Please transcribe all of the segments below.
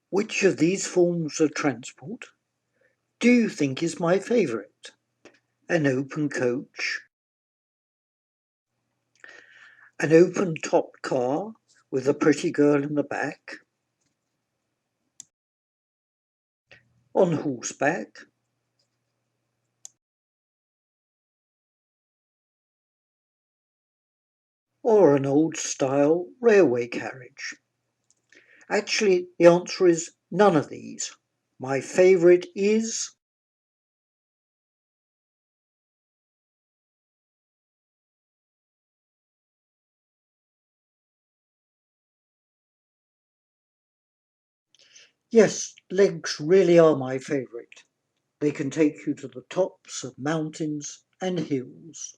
Which of these forms of transport do you think is my favourite? An open coach, an open-topped car with a pretty girl in the back, on horseback, or an old-style railway carriage? Actually, the answer is none of these. My favourite is... Yes, legs really are my favourite. They can take you to the tops of mountains and hills.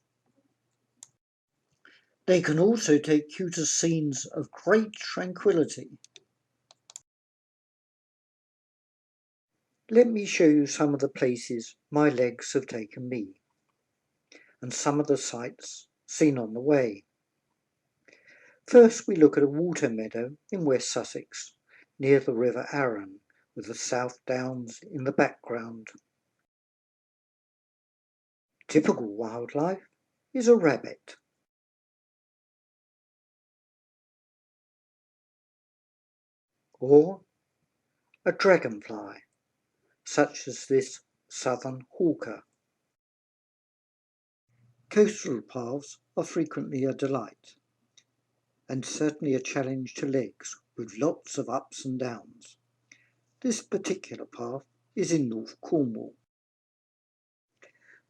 They can also take you to scenes of great tranquility. Let me show you some of the places my legs have taken me, and some of the sights seen on the way. First we look at a water meadow in West Sussex, near the River Arun, with the South Downs in the background. Typical wildlife is a rabbit. Or a dragonfly, such as this southern hawker. Coastal paths are frequently a delight, and certainly a challenge to legs, with lots of ups and downs. This particular path is in North Cornwall.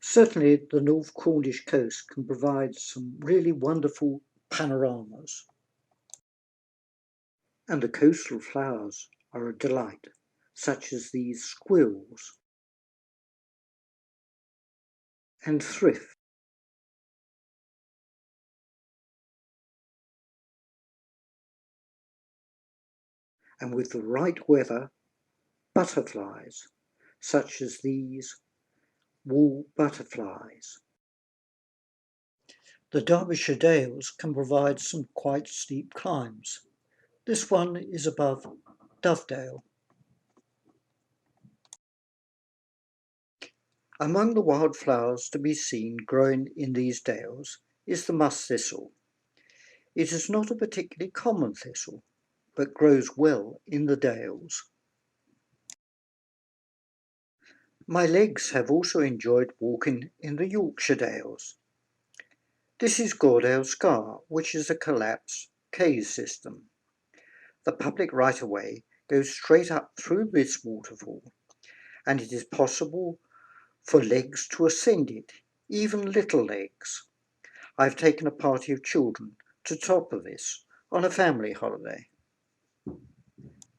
Certainly the North Cornish coast can provide some really wonderful panoramas. And the coastal flowers are a delight, such as these squills and thrift. And with the right weather, butterflies, such as these wall butterflies. The Derbyshire Dales can provide some quite steep climbs. This one is above Dovedale. Among the wildflowers to be seen growing in these dales is the musk thistle. It is not a particularly common thistle, but grows well in the dales. My legs have also enjoyed walking in the Yorkshire Dales. This is Gordale Scar, which is a collapsed cave system. The public right-of-way goes straight up through this waterfall, and it is possible for legs to ascend it, even little legs. I've taken a party of children to top of this on a family holiday.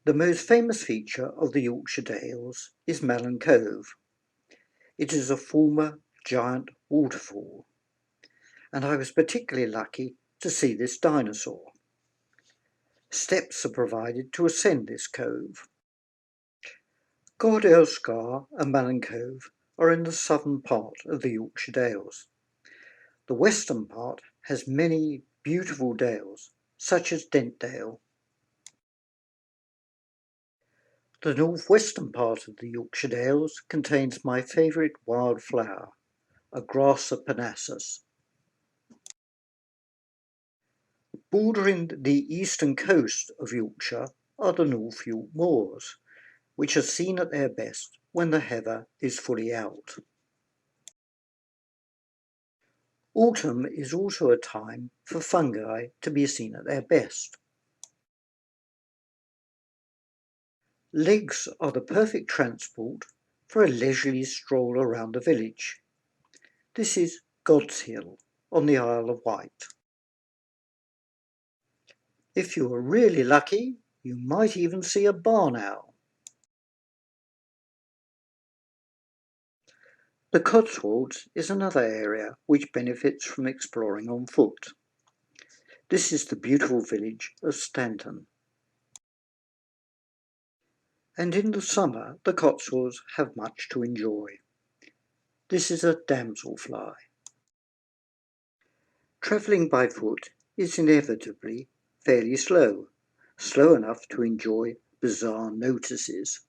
The most famous feature of the Yorkshire Dales is Malin Cove. It is a former giant waterfall, and I was particularly lucky to see this dinosaur. Steps are provided to ascend this cove. Gordale Scar and Malin Cove are in the southern part of the Yorkshire Dales. The western part has many beautiful dales, such as Dentdale. The northwestern part of the Yorkshire Dales contains my favourite wild flower, a grass of Parnassus. Bordering the eastern coast of Yorkshire are the North York Moors, which are seen at their best when the heather is fully out. Autumn is also a time for fungi to be seen at their best. Legs are the perfect transport for a leisurely stroll around the village. This is God's Hill on the Isle of Wight. If you are really lucky, you might even see a barn owl. The Cotswolds is another area which benefits from exploring on foot. This is the beautiful village of Stanton. And in the summer, the Cotswolds have much to enjoy. This is a damselfly. Travelling by foot is inevitably fairly slow enough to enjoy bizarre notices.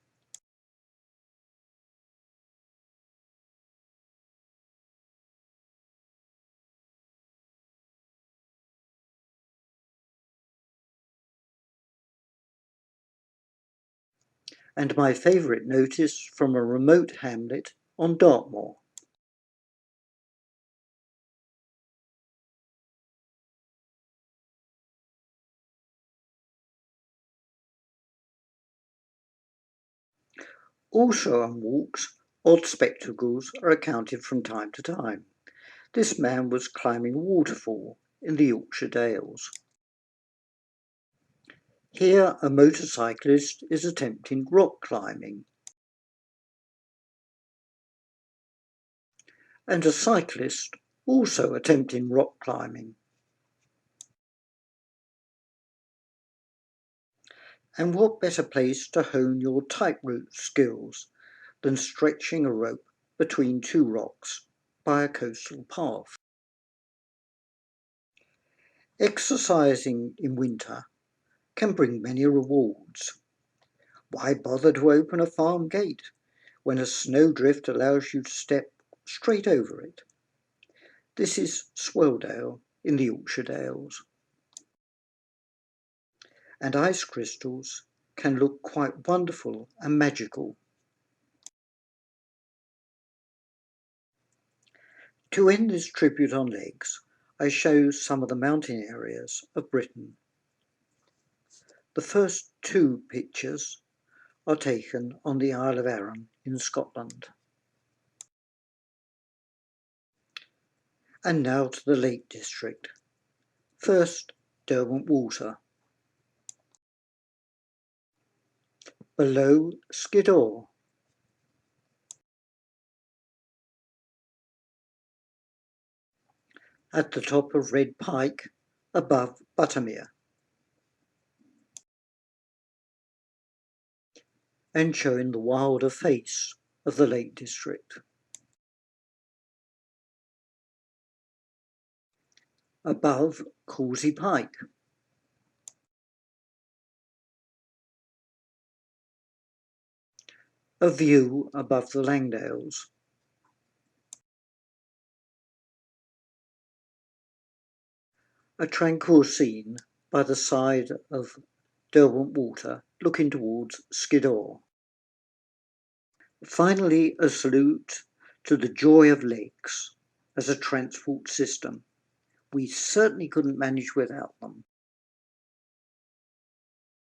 And my favourite notice from a remote hamlet on Dartmoor. Also on walks, odd spectacles are accounted from time to time. This man was climbing a waterfall in the Yorkshire Dales. Here a motorcyclist is attempting rock climbing, and a cyclist also attempting rock climbing. And what better place to hone your tightrope skills than stretching a rope between two rocks by a coastal path? Exercising in winter can bring many rewards. Why bother to open a farm gate when a snowdrift allows you to step straight over it? This is Swelldale in the Yorkshire Dales. And ice crystals can look quite wonderful and magical. To end this tribute on legs, I show some of the mountain areas of Britain. The first two pictures are taken on the Isle of Arran in Scotland. And now to the Lake District. First, Derwent Water. Below, Skiddaw. At the top of Red Pike, above Buttermere. And showing the wilder face of the Lake District. Above Causey Pike. A view above the Langdales. A tranquil scene by the side of Derwent Water looking towards Skiddaw. Finally, a salute to the joy of lakes as a transport system. We certainly couldn't manage without them.